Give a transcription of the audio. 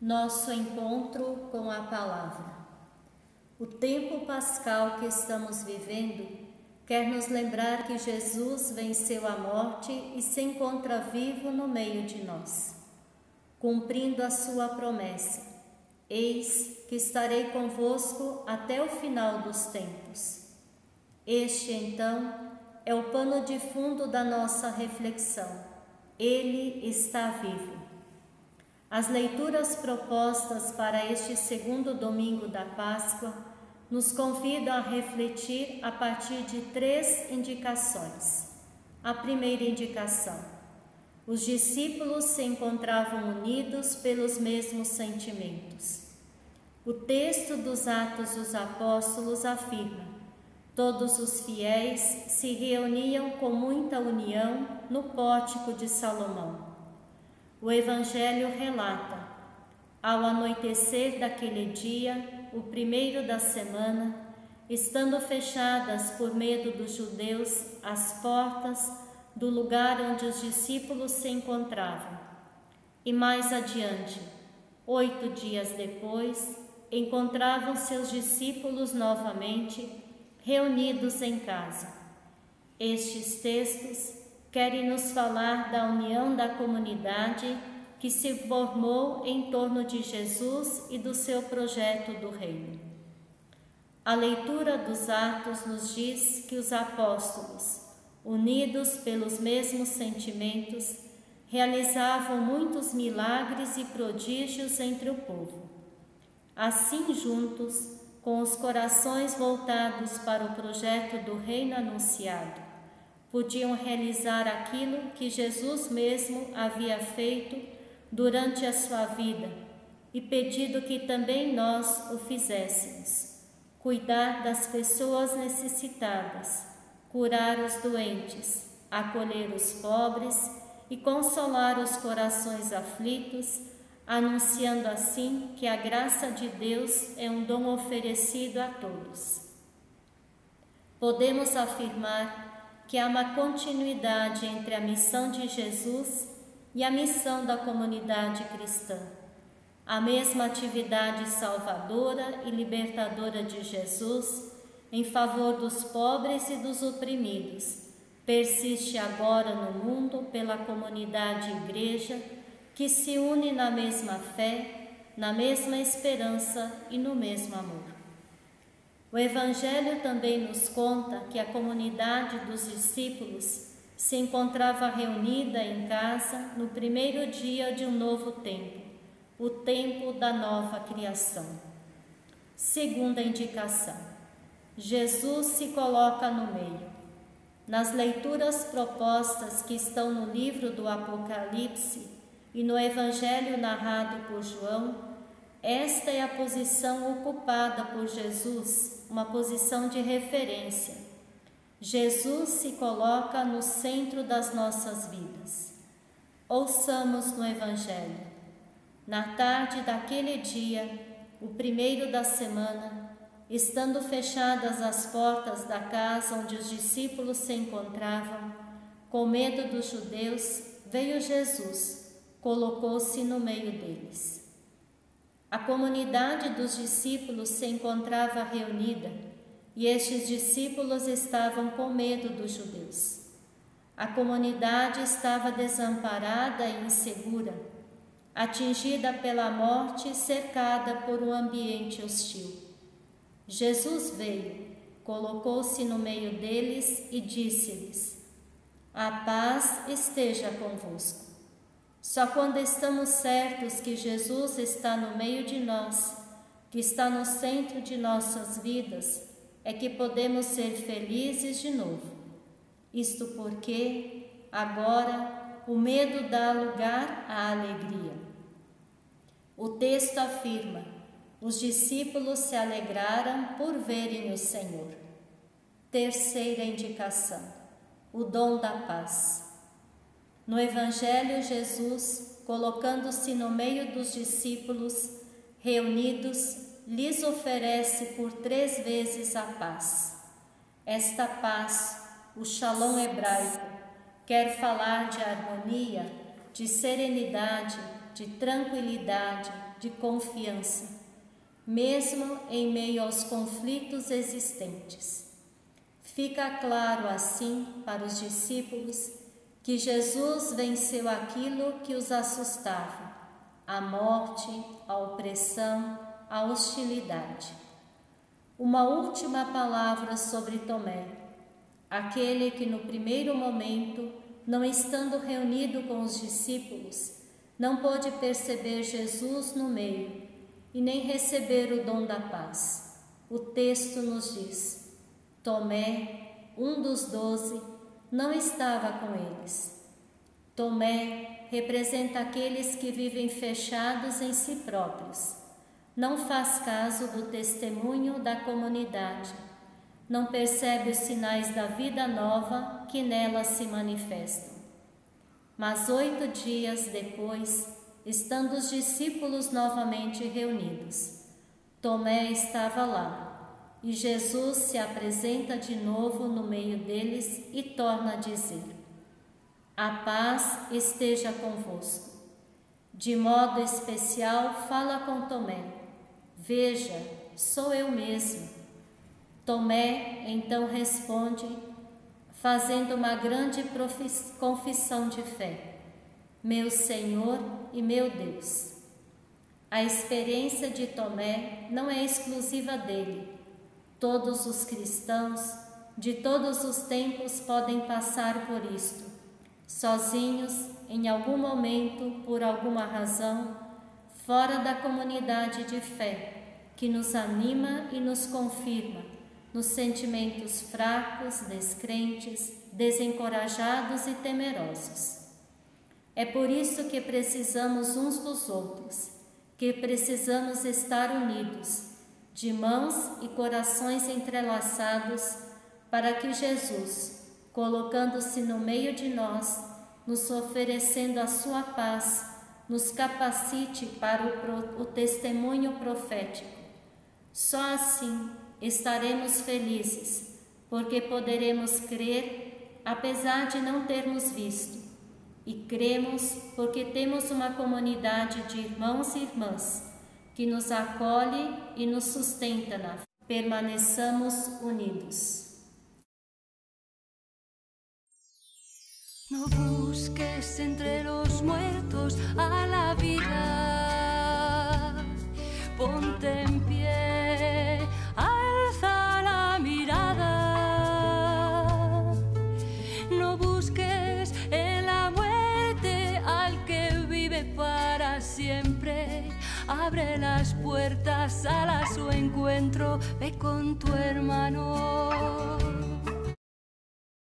Nosso encontro com a Palavra. O tempo pascal que estamos vivendo quer nos lembrar que Jesus venceu a morte e se encontra vivo no meio de nós, cumprindo a sua promessa: eis que estarei convosco até o final dos tempos. Este, então, é o pano de fundo da nossa reflexão. Ele está vivo. As leituras propostas para este segundo domingo da Páscoa nos convidam a refletir a partir de 3 indicações. A primeira indicação: os discípulos se encontravam unidos pelos mesmos sentimentos. O texto dos Atos dos Apóstolos afirma: todos os fiéis se reuniam com muita união no pórtico de Salomão. O Evangelho relata: ao anoitecer daquele dia, o primeiro da semana, estando fechadas por medo dos judeus as portas do lugar onde os discípulos se encontravam. E mais adiante, 8 dias depois, encontravam-se os discípulos novamente reunidos em casa. Estes textos querem nos falar da união da comunidade que se formou em torno de Jesus e do seu projeto do reino. A leitura dos Atos nos diz que os apóstolos, unidos pelos mesmos sentimentos, realizavam muitos milagres e prodígios entre o povo. Assim, juntos, com os corações voltados para o projeto do reino anunciado, podiam realizar aquilo que Jesus mesmo havia feito durante a sua vida e pedido que também nós o fizéssemos: cuidar das pessoas necessitadas, curar os doentes, acolher os pobres e consolar os corações aflitos, anunciando assim que a graça de Deus é um dom oferecido a todos. Podemos afirmar que há uma continuidade entre a missão de Jesus e a missão da comunidade cristã. A mesma atividade salvadora e libertadora de Jesus em favor dos pobres e dos oprimidos persiste agora no mundo pela comunidade igreja que se une na mesma fé, na mesma esperança e no mesmo amor. O Evangelho também nos conta que a comunidade dos discípulos se encontrava reunida em casa no primeiro dia de um novo tempo, o tempo da nova criação. Segunda indicação: Jesus se coloca no meio. Nas leituras propostas que estão no livro do Apocalipse e no Evangelho narrado por João, esta é a posição ocupada por Jesus, uma posição de referência. Jesus se coloca no centro das nossas vidas. Ouçamos no Evangelho. Na tarde daquele dia, o primeiro da semana, estando fechadas as portas da casa onde os discípulos se encontravam, com medo dos judeus, veio Jesus, colocou-se no meio deles. A comunidade dos discípulos se encontrava reunida e estes discípulos estavam com medo dos judeus. A comunidade estava desamparada e insegura, atingida pela morte e cercada por um ambiente hostil. Jesus veio, colocou-se no meio deles e disse-lhes: a paz esteja convosco. Só quando estamos certos que Jesus está no meio de nós, que está no centro de nossas vidas, é que podemos ser felizes de novo. Isto porque, agora, o medo dá lugar à alegria. O texto afirma: os discípulos se alegraram por verem o Senhor. Terceira indicação: o dom da paz. No Evangelho, Jesus, colocando-se no meio dos discípulos reunidos, lhes oferece por 3 vezes a paz. Esta paz, o Shalom hebraico, quer falar de harmonia, de serenidade, de tranquilidade, de confiança, mesmo em meio aos conflitos existentes. Fica claro assim para os discípulos que Jesus venceu aquilo que os assustava, a morte, a opressão, a hostilidade. Uma última palavra sobre Tomé, aquele que no primeiro momento, não estando reunido com os discípulos, não pôde perceber Jesus no meio e nem receber o dom da paz. O texto nos diz: Tomé, um dos 12, não estava com eles. Tomé representa aqueles que vivem fechados em si próprios. Não faz caso do testemunho da comunidade. Não percebe os sinais da vida nova que nela se manifestam. Mas 8 dias depois, estando os discípulos novamente reunidos, Tomé estava lá, e Jesus se apresenta de novo no meio deles e torna a dizer: a paz esteja convosco. De modo especial fala com Tomé: veja, sou eu mesmo. Tomé então responde, fazendo uma grande confissão de fé: meu Senhor e meu Deus. A experiência de Tomé não é exclusiva dele. Todos os cristãos, de todos os tempos, podem passar por isto, sozinhos, em algum momento, por alguma razão, fora da comunidade de fé, que nos anima e nos confirma nos sentimentos fracos, descrentes, desencorajados e temerosos. É por isso que precisamos uns dos outros, que precisamos estar unidos, de mãos e corações entrelaçados, para que Jesus, colocando-se no meio de nós, nos oferecendo a sua paz, nos capacite para o testemunho profético. Só assim estaremos felizes, porque poderemos crer, apesar de não termos visto, e cremos porque temos uma comunidade de irmãos e irmãs que nos acolhe e nos sustenta na fé. Permaneçamos unidos. No busques entre los muertos a la vida, ponte en pie, alza la mirada. No busques en la muerte al que vive para siempre. Abre las puertas, sal a su encuentro, ve con tu hermano.